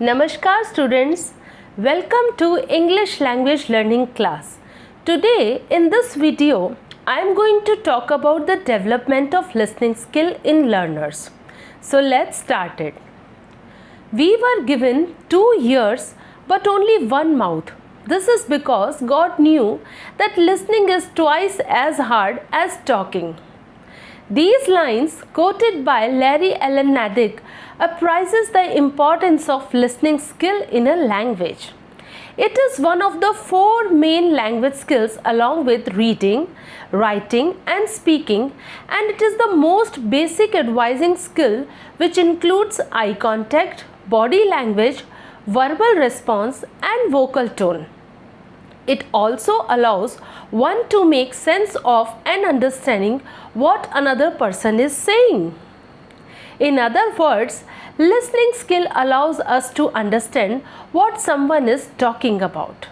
Namaskar students, welcome to English language learning class. Today in this video, I am going to talk about the development of listening skill in learners. So let's start it. We were given 2 ears but only one mouth. This is because God knew that listening is twice as hard as talking. These lines, quoted by Larry Allen Nadick, appraises the importance of listening skill in a language. It is one of the 4 main language skills along with reading, writing and speaking, and it is the most basic advising skill which includes eye contact, body language, verbal response and vocal tone. It also allows one to make sense of and understanding what another person is saying. In other words, listening skill allows us to understand what someone is talking about.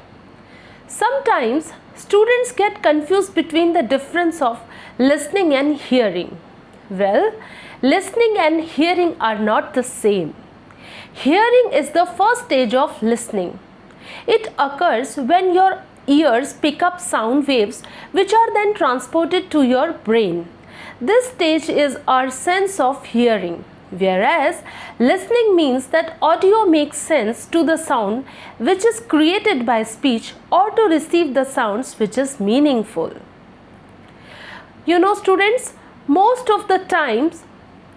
Sometimes students get confused between the difference of listening and hearing. Well, listening and hearing are not the same. Hearing is the first stage of listening. It occurs when your ears pick up sound waves which are then transported to your brain. This stage is our sense of hearing, whereas listening means that audio makes sense to the sound which is created by speech or to receive the sounds which is meaningful. You know students, most of the times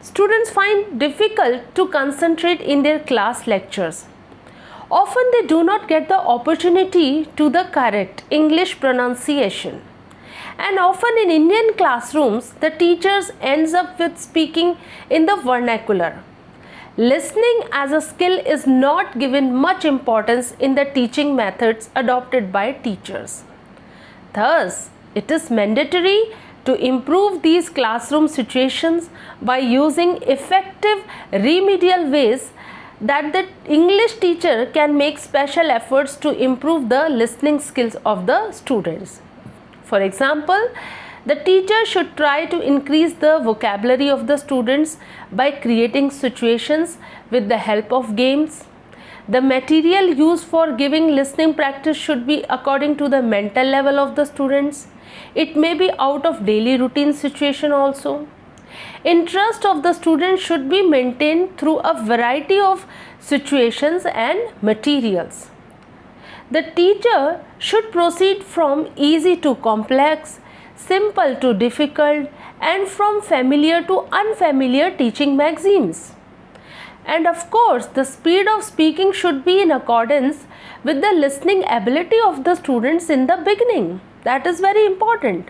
students find difficult to concentrate in their class lectures. Often they do not get the opportunity to the correct English pronunciation. And often in Indian classrooms, the teachers ends up with speaking in the vernacular. Listening as a skill is not given much importance in the teaching methods adopted by teachers. Thus, it is mandatory to improve these classroom situations by using effective remedial ways that the English teacher can make special efforts to improve the listening skills of the students. For example, the teacher should try to increase the vocabulary of the students by creating situations with the help of games. The material used for giving listening practice should be according to the mental level of the students. It may be out of daily routine situation also. Interest of the student should be maintained through a variety of situations and materials. The teacher should proceed from easy to complex, simple to difficult, and from familiar to unfamiliar teaching maxims. And of course, the speed of speaking should be in accordance with the listening ability of the students in the beginning. That is very important.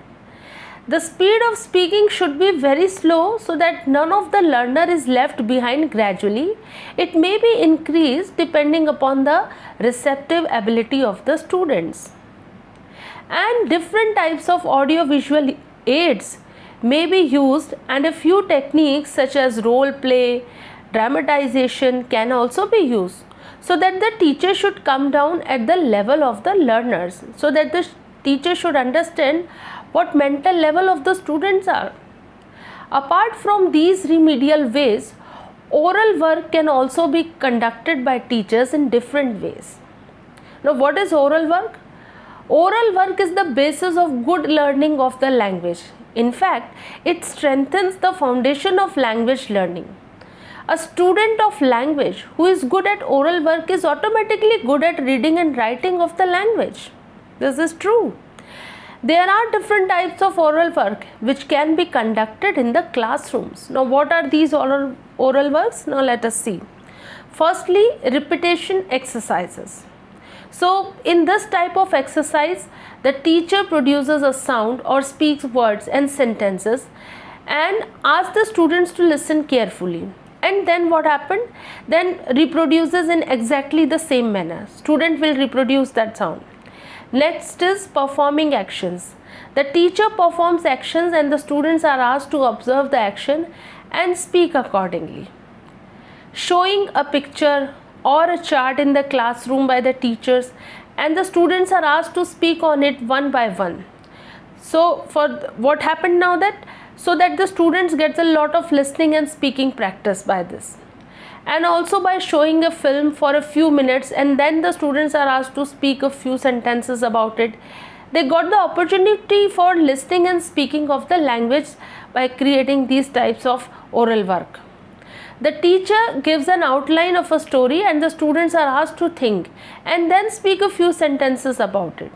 The speed of speaking should be very slow so that none of the learner is left behind gradually. It may be increased depending upon the receptive ability of the students. And different types of audio-visual aids may be used, and a few techniques such as role play, dramatization can also be used, so that the teacher should come down at the level of the learners, so that the teacher should understand what mental level of the students are. Apart from these remedial ways, oral work can also be conducted by teachers in different ways. Now, what is oral work? Oral work is the basis of good learning of the language. In fact, it strengthens the foundation of language learning. A student of language who is good at oral work is automatically good at reading and writing of the language. This is true. There are different types of oral work which can be conducted in the classrooms. Now, what are these oral works? Now, let us see. Firstly, repetition exercises. So, in this type of exercise, the teacher produces a sound or speaks words and sentences and asks the students to listen carefully. And then what happened? Then reproduces in exactly the same manner. Student will reproduce that sound. Next is performing actions. The teacher performs actions and the students are asked to observe the action and speak accordingly. Showing a picture or a chart in the classroom by the teachers, and the students are asked to speak on it one by one. So for what happened now that, so that the students get a lot of listening and speaking practice by this. and also by showing a film for a few minutes and then the students are asked to speak a few sentences about it. They got the opportunity for listening and speaking of the language by creating these types of oral work. The teacher gives an outline of a story and the students are asked to think and then speak a few sentences about it.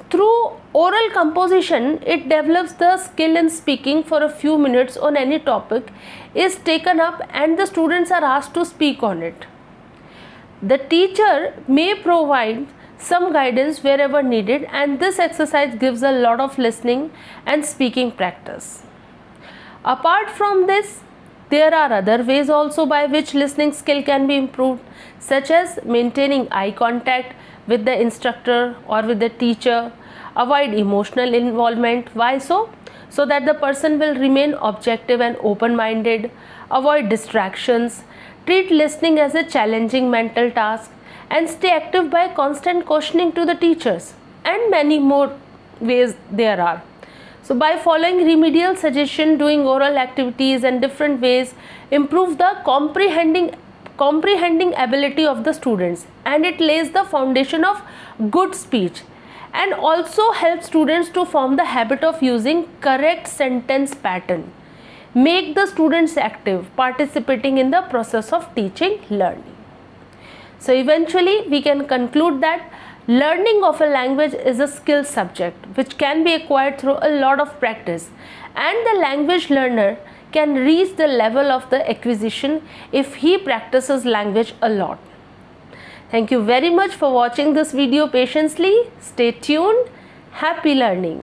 Through oral composition, it develops the skill in speaking for a few minutes on any topic is taken up and the students are asked to speak on it. The teacher may provide some guidance wherever needed, and this exercise gives a lot of listening and speaking practice. Apart from this, there are other ways also by which listening skill can be improved, such as maintaining eye contact with the instructor or with the teacher, avoid emotional involvement. Why so? So that the person will remain objective and open-minded, avoid distractions, treat listening as a challenging mental task, and stay active by constant questioning to the teachers, and many more ways there are. So by following remedial suggestion, doing oral activities and different ways improve the comprehending ability of the students, and it lays the foundation of good speech and also helps students to form the habit of using correct sentence pattern. Make the students active, participating in the process of teaching learning. So eventually we can conclude that learning of a language is a skill subject which can be acquired through a lot of practice, and the language learner can reach the level of the acquisition if he practices language a lot. Thank you very much for watching this video patiently. Stay tuned. Happy learning.